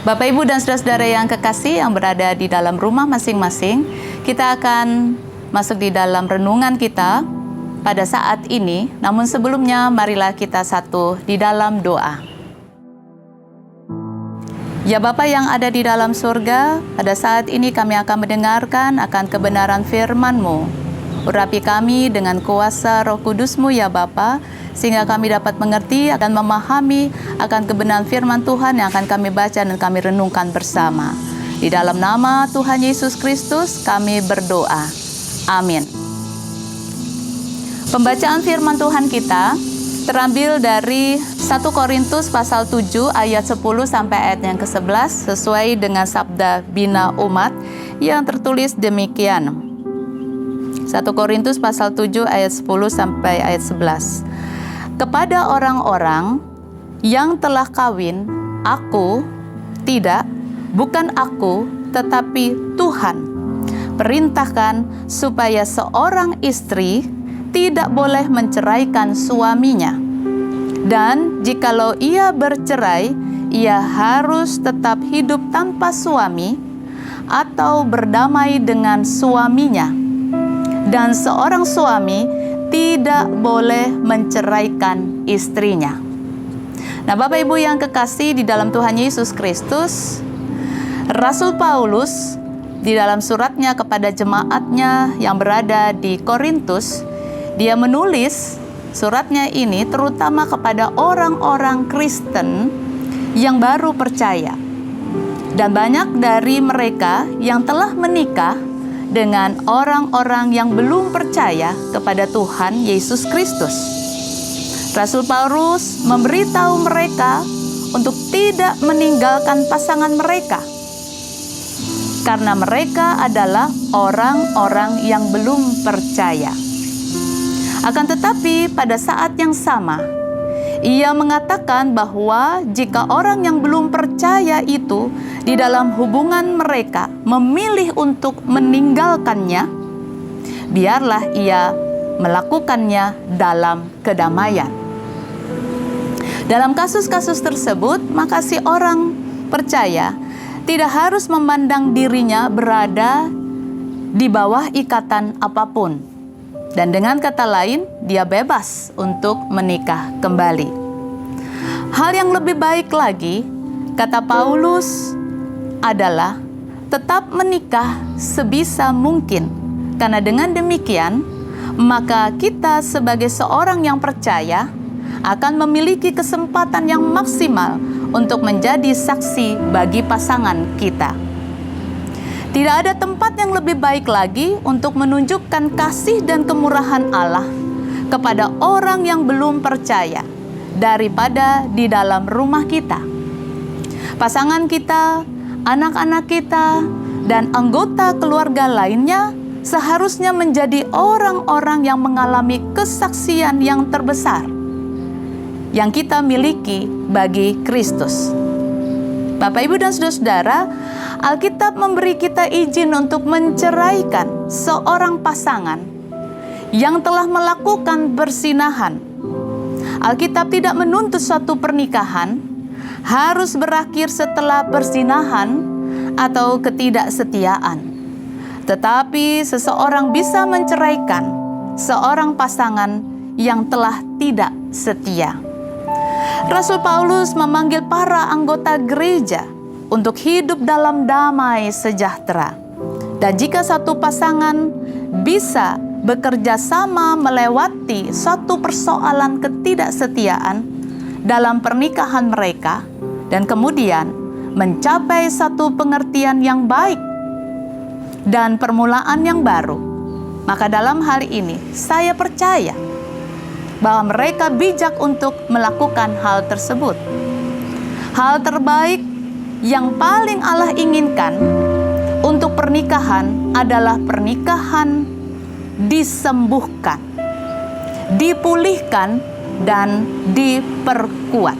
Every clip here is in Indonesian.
Bapak, Ibu, dan saudara-saudara yang kekasih yang berada di dalam rumah masing-masing, kita akan masuk di dalam renungan kita pada saat ini. Namun sebelumnya, marilah kita satu di dalam doa. Ya Bapa yang ada di dalam surga, pada saat ini kami akan mendengarkan akan kebenaran firman-Mu. Urapi kami dengan kuasa Roh Kudus-Mu ya Bapa, sehingga kami dapat mengerti, akan memahami akan kebenaran firman Tuhan yang akan kami baca dan kami renungkan bersama. Di dalam nama Tuhan Yesus Kristus kami berdoa. Amin. Pembacaan firman Tuhan kita terambil dari 1 Korintus pasal 7 ayat 10 sampai ayat yang ke-11 sesuai dengan sabda bina umat yang tertulis demikian. 1 Korintus pasal 7 ayat 10 sampai ayat 11. Kepada orang-orang yang telah kawin, aku tidak, bukan aku, tetapi Tuhan perintahkan supaya seorang istri tidak boleh menceraikan suaminya. Dan jikalau ia bercerai, ia harus tetap hidup tanpa suami atau berdamai dengan suaminya. Dan seorang suami tidak boleh menceraikan istrinya. Nah, Bapak Ibu yang kekasih di dalam Tuhan Yesus Kristus, Rasul Paulus di dalam suratnya kepada jemaatnya yang berada di Korintus, dia menulis suratnya ini terutama kepada orang-orang Kristen yang baru percaya. Dan banyak dari mereka yang telah menikah dengan orang-orang yang belum percaya kepada Tuhan Yesus Kristus. Rasul Paulus memberitahu mereka untuk tidak meninggalkan pasangan mereka, karena mereka adalah orang-orang yang belum percaya. Akan tetapi pada saat yang sama, ia mengatakan bahwa jika orang yang belum percaya itu di dalam hubungan mereka memilih untuk meninggalkannya, biarlah ia melakukannya dalam kedamaian. Dalam kasus-kasus tersebut, maka si orang percaya tidak harus memandang dirinya berada di bawah ikatan apapun. Dan dengan kata lain, dia bebas untuk menikah kembali. Hal yang lebih baik lagi, kata Paulus, adalah tetap menikah sebisa mungkin. Karena dengan demikian, maka kita sebagai seorang yang percaya akan memiliki kesempatan yang maksimal untuk menjadi saksi bagi pasangan kita. Tidak ada tempat yang lebih baik lagi untuk menunjukkan kasih dan kemurahan Allah kepada orang yang belum percaya daripada di dalam rumah kita. Pasangan kita, anak-anak kita, dan anggota keluarga lainnya seharusnya menjadi orang-orang yang mengalami kesaksian yang terbesar yang kita miliki bagi Kristus. Bapak, Ibu, dan saudara-saudara, Alkitab memberi kita izin untuk menceraikan seorang pasangan yang telah melakukan perzinahan. Alkitab tidak menuntut suatu pernikahan harus berakhir setelah perzinahan atau ketidaksetiaan. Tetapi seseorang bisa menceraikan seorang pasangan yang telah tidak setia. Rasul Paulus memanggil para anggota gereja untuk hidup dalam damai sejahtera. Dan jika satu pasangan bisa bekerja sama melewati suatu persoalan ketidaksetiaan dalam pernikahan mereka dan kemudian mencapai satu pengertian yang baik dan permulaan yang baru, maka dalam hal ini saya percaya bahwa mereka bijak untuk melakukan hal tersebut. Hal terbaik yang paling Allah inginkan untuk pernikahan adalah pernikahan disembuhkan, dipulihkan, dan diperkuat.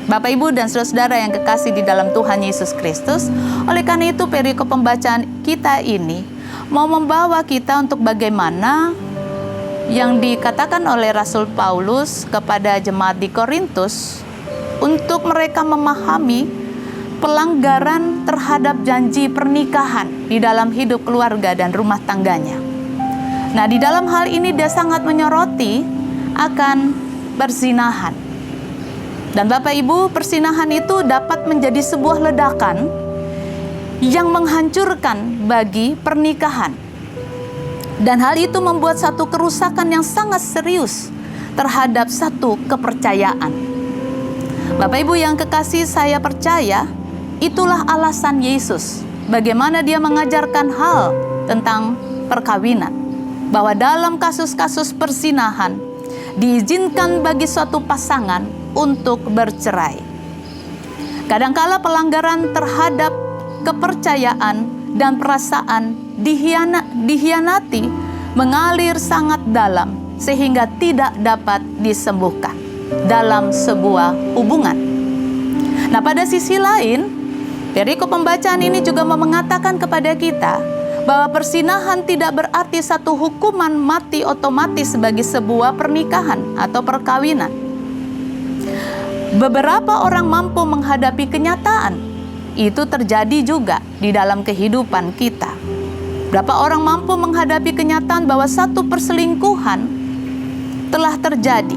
Bapak, Ibu, dan saudara-saudara yang kekasih di dalam Tuhan Yesus Kristus, oleh karena itu perikop pembacaan kita ini mau membawa kita untuk bagaimana yang dikatakan oleh Rasul Paulus kepada jemaat di Korintus untuk mereka memahami pelanggaran terhadap janji pernikahan di dalam hidup keluarga dan rumah tangganya. Nah, di dalam hal ini dia sangat menyoroti akan perzinahan. Dan Bapak Ibu, perzinahan itu dapat menjadi sebuah ledakan yang menghancurkan bagi pernikahan. Dan hal itu membuat satu kerusakan yang sangat serius terhadap satu kepercayaan. Bapak Ibu yang kekasih, saya percaya itulah alasan Yesus bagaimana dia mengajarkan hal tentang perkawinan, bahwa dalam kasus-kasus perzinahan diizinkan bagi suatu pasangan untuk bercerai. Kadangkala pelanggaran terhadap kepercayaan dan perasaan dihianati mengalir sangat dalam sehingga tidak dapat disembuhkan dalam sebuah hubungan. Nah, pada sisi lain, perikop pembacaan ini juga mengatakan kepada kita bahwa perzinahan tidak berarti satu hukuman mati otomatis bagi sebuah pernikahan atau perkawinan. Beberapa orang mampu menghadapi kenyataan. Itu terjadi juga di dalam kehidupan kita. Berapa orang mampu menghadapi kenyataan bahwa satu perselingkuhan telah terjadi,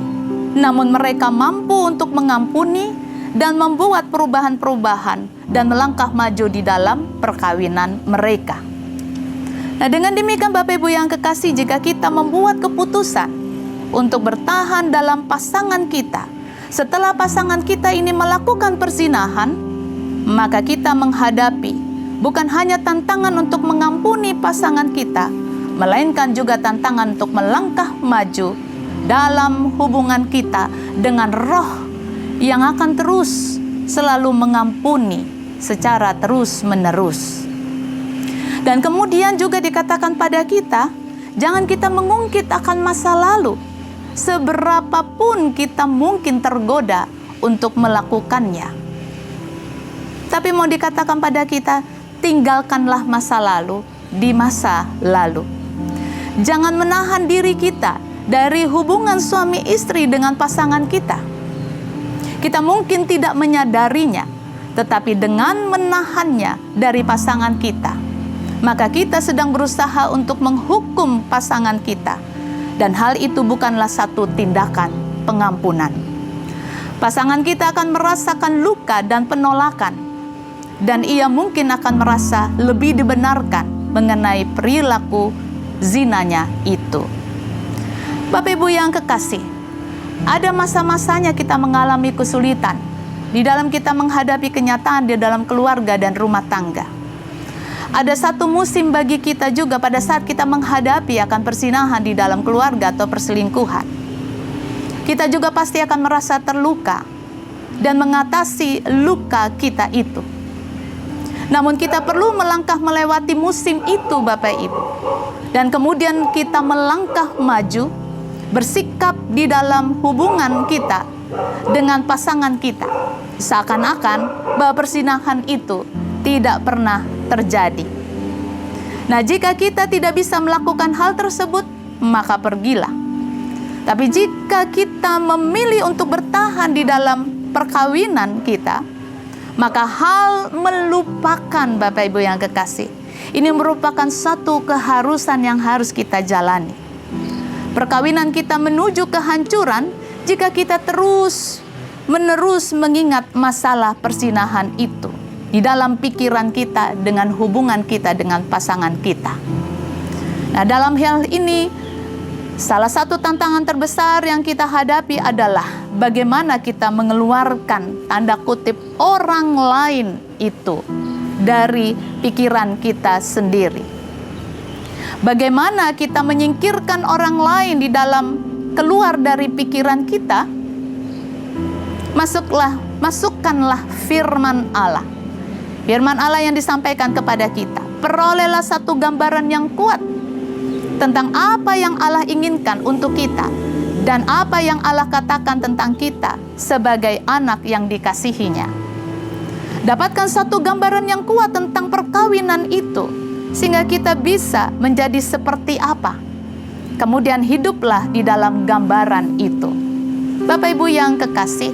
namun mereka mampu untuk mengampuni dan membuat perubahan-perubahan dan melangkah maju di dalam perkawinan mereka. Nah, dengan demikian Bapak Ibu yang kekasih, jika kita membuat keputusan untuk bertahan dalam pasangan kita, setelah pasangan kita ini melakukan perzinahan, maka kita menghadapi bukan hanya tantangan untuk mengampuni pasangan kita, melainkan juga tantangan untuk melangkah maju dalam hubungan kita dengan Roh yang akan terus selalu mengampuni secara terus-menerus. Dan kemudian juga dikatakan pada kita, jangan kita mengungkit akan masa lalu, seberapapun kita mungkin tergoda untuk melakukannya. Tapi mau dikatakan pada kita, tinggalkanlah masa lalu di masa lalu. Jangan menahan diri kita dari hubungan suami istri dengan pasangan kita. Kita mungkin tidak menyadarinya, tetapi dengan menahannya dari pasangan kita, maka kita sedang berusaha untuk menghukum pasangan kita. Dan hal itu bukanlah satu tindakan pengampunan. Pasangan kita akan merasakan luka dan penolakan, dan ia mungkin akan merasa lebih dibenarkan mengenai perilaku zinanya itu. Bapak Ibu yang kekasih, ada masa-masanya kita mengalami kesulitan di dalam kita menghadapi kenyataan di dalam keluarga dan rumah tangga. Ada satu musim bagi kita juga pada saat kita menghadapi akan perzinahan di dalam keluarga atau perselingkuhan. Kita juga pasti akan merasa terluka dan mengatasi luka kita itu. Namun kita perlu melangkah melewati musim itu Bapak Ibu. Dan kemudian kita melangkah maju, bersikap di dalam hubungan kita dengan pasangan kita, seakan-akan bahwa perzinahan itu tidak pernah terjadi. Nah, jika kita tidak bisa melakukan hal tersebut, maka pergilah. Tapi jika kita memilih untuk bertahan di dalam perkawinan kita, maka hal melupakan Bapak Ibu yang kekasih, ini merupakan satu keharusan yang harus kita jalani. Perkawinan kita menuju kehancuran jika kita terus-menerus mengingat masalah perzinahan itu di dalam pikiran kita dengan hubungan kita dengan pasangan kita. Nah, dalam hal ini, salah satu tantangan terbesar yang kita hadapi adalah bagaimana kita mengeluarkan tanda kutip orang lain itu dari pikiran kita sendiri. Bagaimana kita menyingkirkan orang lain di dalam keluar dari pikiran kita? Masukkanlah firman Allah. Firman Allah yang disampaikan kepada kita. Perolehlah satu gambaran yang kuat tentang apa yang Allah inginkan untuk kita dan apa yang Allah katakan tentang kita sebagai anak yang dikasihinya. Dapatkan satu gambaran yang kuat tentang perkawinan itu, sehingga kita bisa menjadi seperti apa. Kemudian hiduplah di dalam gambaran itu. Bapak Ibu yang kekasih,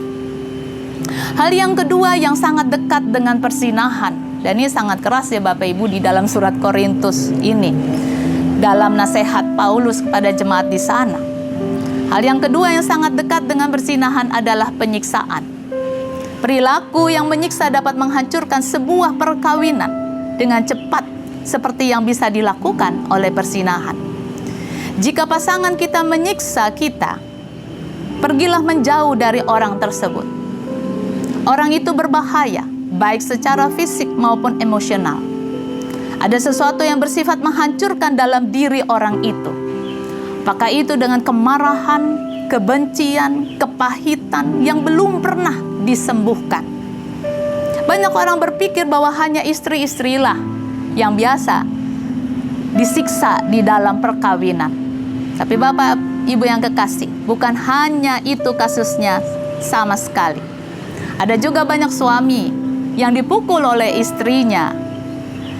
Hal yang kedua yang sangat dekat dengan persinahan, dan ini sangat keras ya Bapak Ibu di dalam surat Korintus ini, dalam nasihat Paulus kepada jemaat di sana. Hal yang kedua yang sangat dekat dengan persinahan adalah penyiksaan. Perilaku yang menyiksa dapat menghancurkan sebuah perkawinan dengan cepat, seperti yang bisa dilakukan oleh persinahan. Jika pasangan kita menyiksa kita, pergilah menjauh dari orang tersebut. Orang itu berbahaya, baik secara fisik maupun emosional. Ada sesuatu yang bersifat menghancurkan dalam diri orang itu. Apakah itu dengan kemarahan, kebencian, kepahitan yang belum pernah disembuhkan. Banyak orang berpikir bahwa hanya istri-istrilah yang biasa disiksa di dalam perkawinan. Tapi Bapak Ibu yang kekasih, bukan hanya itu kasusnya sama sekali. Ada juga banyak suami yang dipukul oleh istrinya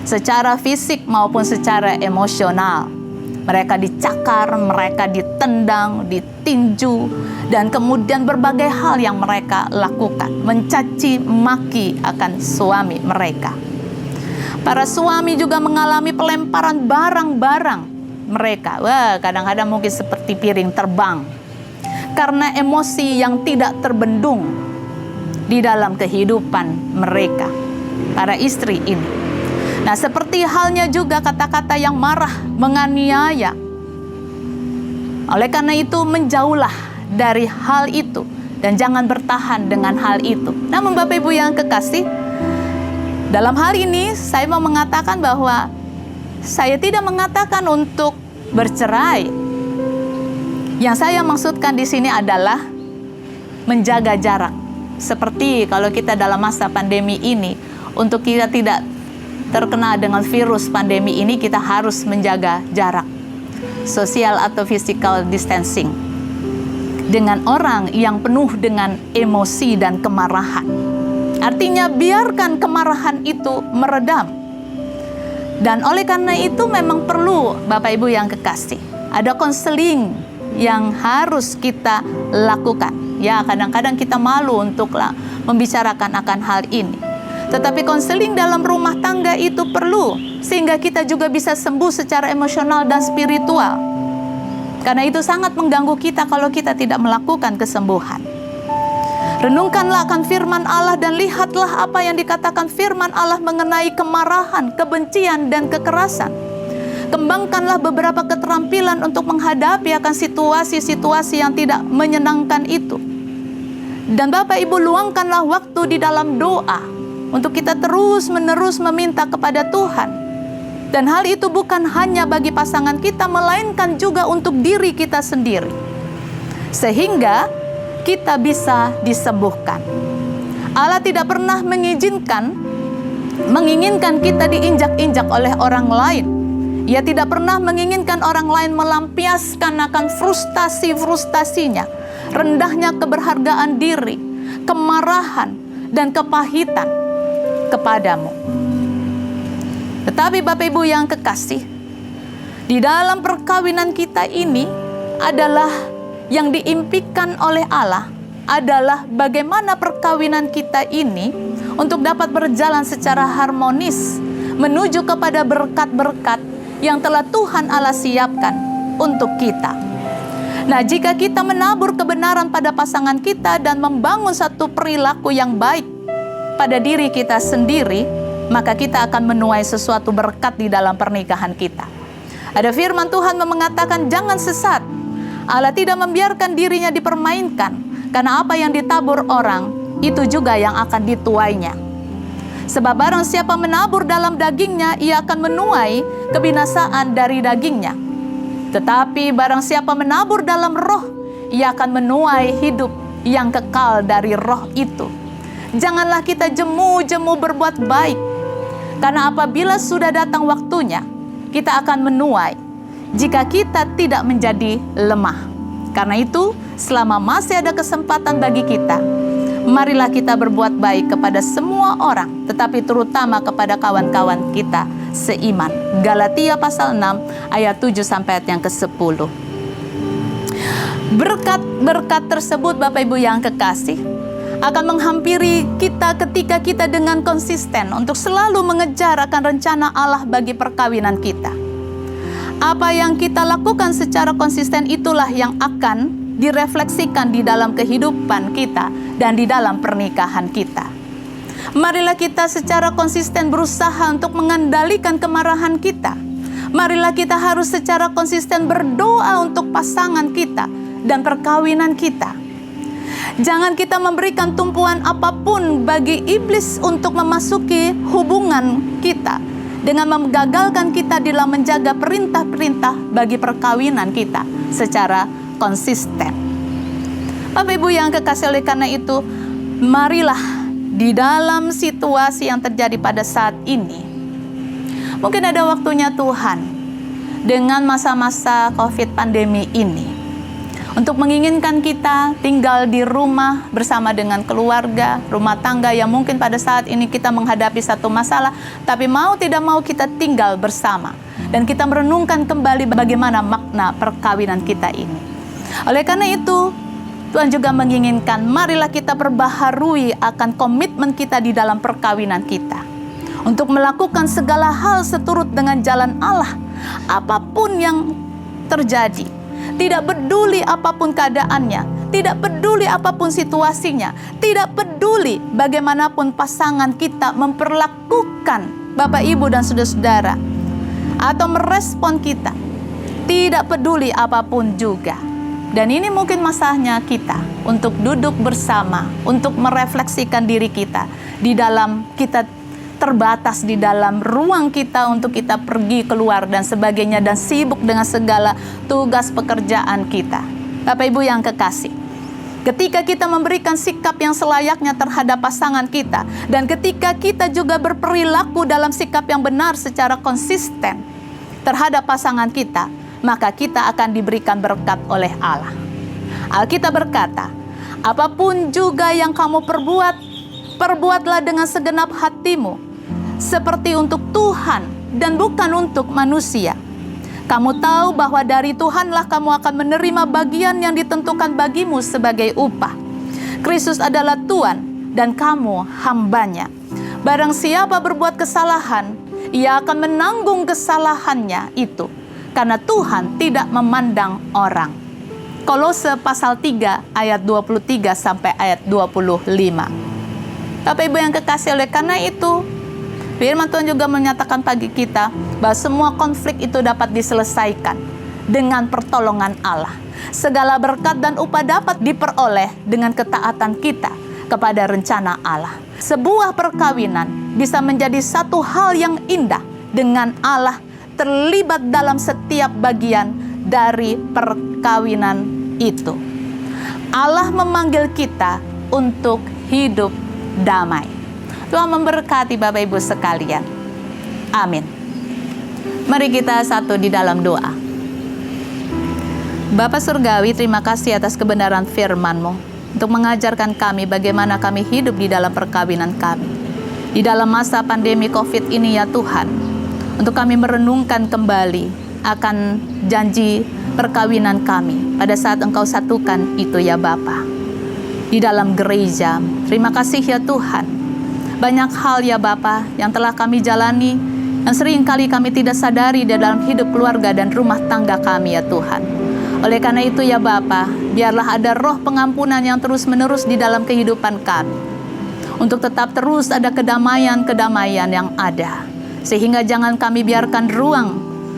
secara fisik maupun secara emosional. Mereka dicakar, mereka ditendang, ditinju, dan kemudian berbagai hal yang mereka lakukan, mencaci maki akan suami mereka. Para suami juga mengalami pelemparan barang-barang mereka. Wah, kadang-kadang mungkin seperti piring terbang karena emosi yang tidak terbendung di dalam kehidupan mereka, para istri ini. Nah, seperti halnya juga kata-kata yang marah, menganiaya. Oleh karena itu, menjauhlah dari hal itu dan jangan bertahan dengan hal itu. Namun Bapak Ibu yang kekasih, dalam hal ini saya mau mengatakan bahwa saya tidak mengatakan untuk bercerai. Yang saya maksudkan di sini adalah menjaga jarak. Seperti kalau kita dalam masa pandemi ini, untuk kita tidak terkena dengan virus pandemi ini, kita harus menjaga jarak sosial atau physical distancing dengan orang yang penuh dengan emosi dan kemarahan. Artinya biarkan kemarahan itu meredam. Dan oleh karena itu memang perlu Bapak Ibu yang kekasih, ada konseling yang harus kita lakukan. Ya, kadang-kadang kita malu untuk membicarakan akan hal ini. Tetapi konseling dalam rumah tangga itu perlu, sehingga kita juga bisa sembuh secara emosional dan spiritual. Karena itu sangat mengganggu kita kalau kita tidak melakukan kesembuhan. Renungkanlah akan firman Allah dan lihatlah apa yang dikatakan firman Allah mengenai kemarahan, kebencian, dan kekerasan. Kembangkanlah beberapa keterampilan untuk menghadapi akan situasi-situasi yang tidak menyenangkan itu. Dan Bapak Ibu luangkanlah waktu di dalam doa untuk kita terus-menerus meminta kepada Tuhan. Dan hal itu bukan hanya bagi pasangan kita, melainkan juga untuk diri kita sendiri. Sehingga kita bisa disembuhkan. Allah tidak pernah menginginkan kita diinjak-injak oleh orang lain. Ia tidak pernah menginginkan orang lain melampiaskan akan frustasi-frustasinya, rendahnya keberhargaan diri, kemarahan, dan kepahitan kepadamu. Tetapi Bapak Ibu yang kekasih, di dalam perkawinan kita ini adalah yang diimpikan oleh Allah adalah bagaimana perkawinan kita ini untuk dapat berjalan secara harmonis menuju kepada berkat-berkat yang telah Tuhan Allah siapkan untuk kita. Nah, jika kita menabur kebenaran pada pasangan kita dan membangun satu perilaku yang baik pada diri kita sendiri, maka kita akan menuai sesuatu berkat di dalam pernikahan kita. Ada firman Tuhan mengatakan jangan sesat. Allah tidak membiarkan dirinya dipermainkan, karena apa yang ditabur orang, itu juga yang akan dituainya. Sebab barang siapa menabur dalam dagingnya, ia akan menuai kebinasaan dari dagingnya. Tetapi barang siapa menabur dalam roh, ia akan menuai hidup yang kekal dari roh itu. Janganlah kita jemu-jemu berbuat baik, karena apabila sudah datang waktunya, kita akan menuai jika kita tidak menjadi lemah. Karena itu, selama masih ada kesempatan bagi kita, marilah kita berbuat baik kepada semua orang, tetapi terutama kepada kawan-kawan kita seiman. Galatia pasal 6 ayat 7 sampai ayat yang ke-10. Berkat-berkat tersebut Bapak Ibu yang kekasih akan menghampiri kita ketika kita dengan konsisten untuk selalu mengejar akan rencana Allah bagi perkawinan kita. Apa yang kita lakukan secara konsisten itulah yang akan direfleksikan di dalam kehidupan kita dan di dalam pernikahan kita. Marilah kita secara konsisten berusaha untuk mengendalikan kemarahan kita. Marilah kita harus secara konsisten berdoa untuk pasangan kita dan perkawinan kita. Jangan kita memberikan tumpuan apapun bagi iblis untuk memasuki hubungan kita dengan menggagalkan kita dalam menjaga perintah-perintah bagi perkawinan kita secara konsisten. Bapak Ibu yang kekasih, oleh karena itu, marilah di dalam situasi yang terjadi pada saat ini, mungkin ada waktunya Tuhan dengan masa-masa COVID pandemi ini untuk menginginkan kita tinggal di rumah bersama dengan keluarga, rumah tangga yang mungkin pada saat ini kita menghadapi satu masalah, tapi mau tidak mau kita tinggal bersama. Dan kita merenungkan kembali bagaimana makna perkawinan kita ini. Oleh karena itu, Tuhan juga menginginkan marilah kita perbaharui akan komitmen kita di dalam perkawinan kita. Untuk melakukan segala hal seturut dengan jalan Allah, apapun yang terjadi. Tidak peduli apapun keadaannya, tidak peduli apapun situasinya, tidak peduli bagaimanapun pasangan kita memperlakukan Bapak Ibu dan saudara-saudara atau merespon kita, tidak peduli apapun juga. Dan ini mungkin masanya kita untuk duduk bersama, untuk merefleksikan diri kita di dalam kita terbatas di dalam ruang kita untuk kita pergi keluar dan sebagainya dan sibuk dengan segala tugas pekerjaan kita. Bapak Ibu yang kekasih, ketika kita memberikan sikap yang selayaknya terhadap pasangan kita dan ketika kita juga berperilaku dalam sikap yang benar secara konsisten terhadap pasangan kita, maka kita akan diberikan berkat oleh Allah. Alkitab berkata, apapun juga yang kamu perbuat, perbuatlah dengan segenap hatimu, seperti untuk Tuhan dan bukan untuk manusia. Kamu tahu bahwa dari Tuhanlah kamu akan menerima bagian yang ditentukan bagimu sebagai upah. Kristus adalah Tuhan dan kamu hambanya. Barang siapa berbuat kesalahan, ia akan menanggung kesalahannya itu, karena Tuhan tidak memandang orang. Kolose pasal 3 ayat 23 sampai ayat 25. Bapak Ibu yang kekasih, oleh karena itu firman Tuhan juga menyatakan bagi kita bahwa semua konflik itu dapat diselesaikan dengan pertolongan Allah. Segala berkat dan upah dapat diperoleh dengan ketaatan kita kepada rencana Allah. Sebuah perkawinan bisa menjadi satu hal yang indah dengan Allah terlibat dalam setiap bagian dari perkawinan itu. Allah memanggil kita untuk hidup damai. Tuhan memberkati Bapak Ibu sekalian. Amin. Mari kita satu di dalam doa. Bapa Surgawi, terima kasih atas kebenaran firman-Mu untuk mengajarkan kami bagaimana kami hidup di dalam perkawinan kami. Di dalam masa pandemi COVID ini ya Tuhan, untuk kami merenungkan kembali akan janji perkawinan kami pada saat Engkau satukan itu ya Bapa. Di dalam gereja, terima kasih ya Tuhan. Banyak hal ya Bapa yang telah kami jalani, yang sering kali kami tidak sadari di dalam hidup keluarga dan rumah tangga kami ya Tuhan. Oleh karena itu ya Bapa, biarlah ada roh pengampunan yang terus-menerus di dalam kehidupan kami. Untuk tetap terus ada kedamaian-kedamaian yang ada. Sehingga jangan kami biarkan ruang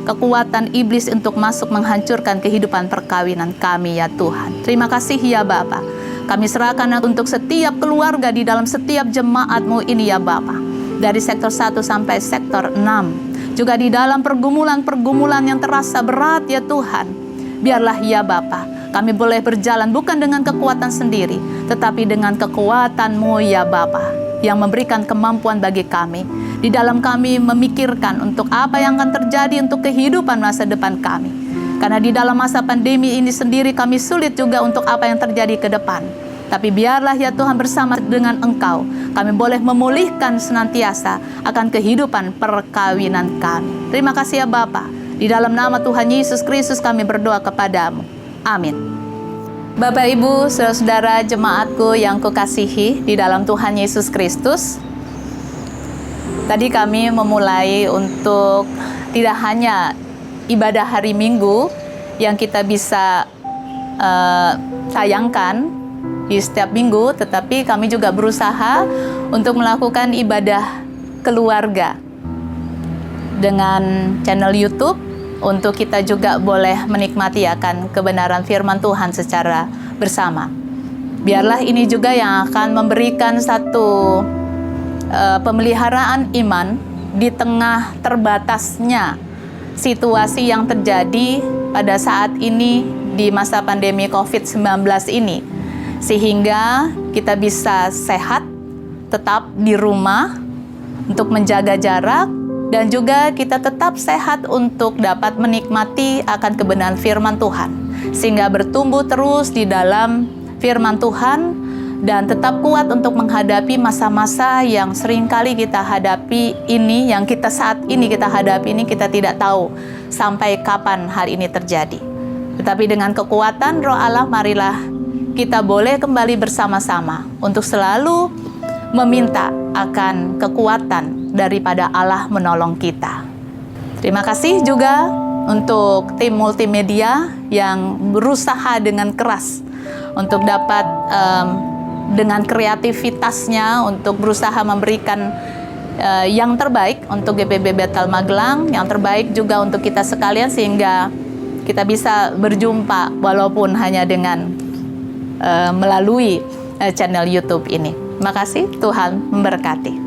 kekuatan iblis untuk masuk menghancurkan kehidupan perkawinan kami ya Tuhan. Terima kasih ya Bapa. Kami serahkan untuk setiap keluarga di dalam setiap jemaat-Mu ini ya Bapa. Dari sektor 1 sampai sektor 6. Juga di dalam pergumulan-pergumulan yang terasa berat ya Tuhan. Biarlah ya Bapa, kami boleh berjalan bukan dengan kekuatan sendiri, tetapi dengan kekuatan-Mu ya Bapa, yang memberikan kemampuan bagi kami. Di dalam kami memikirkan untuk apa yang akan terjadi untuk kehidupan masa depan kami. Karena di dalam masa pandemi ini sendiri kami sulit juga untuk apa yang terjadi ke depan. Tapi biarlah ya Tuhan bersama dengan Engkau, kami boleh memulihkan senantiasa akan kehidupan perkawinan kami. Terima kasih ya Bapa. Di dalam nama Tuhan Yesus Kristus kami berdoa kepadamu. Amin. Bapak, Ibu, saudara-saudara jemaatku yang kukasihi di dalam Tuhan Yesus Kristus, tadi kami memulai untuk tidak hanya ibadah hari Minggu yang kita bisa sayangkan di setiap minggu, tetapi kami juga berusaha untuk melakukan ibadah keluarga dengan channel YouTube, untuk kita juga boleh menikmati akan kebenaran firman Tuhan secara bersama. Biarlah ini juga yang akan memberikan satu pemeliharaan iman di tengah terbatasnya situasi yang terjadi pada saat ini di masa pandemi COVID-19 ini, sehingga kita bisa sehat, tetap di rumah untuk menjaga jarak, dan juga kita tetap sehat untuk dapat menikmati akan kebenaran firman Tuhan, sehingga bertumbuh terus di dalam firman Tuhan dan tetap kuat untuk menghadapi masa-masa yang seringkali kita hadapi ini, yang kita saat ini kita hadapi ini, kita tidak tahu sampai kapan hal ini terjadi. Tetapi dengan kekuatan Roh Allah, marilah kita boleh kembali bersama-sama untuk selalu meminta akan kekuatan daripada Allah menolong kita. Terima kasih juga untuk tim multimedia yang berusaha dengan keras untuk dapat dengan kreativitasnya untuk berusaha memberikan yang terbaik untuk GPB Bethel Magelang, yang terbaik juga untuk kita sekalian, sehingga kita bisa berjumpa walaupun hanya dengan melalui channel YouTube ini. Terima kasih, Tuhan memberkati.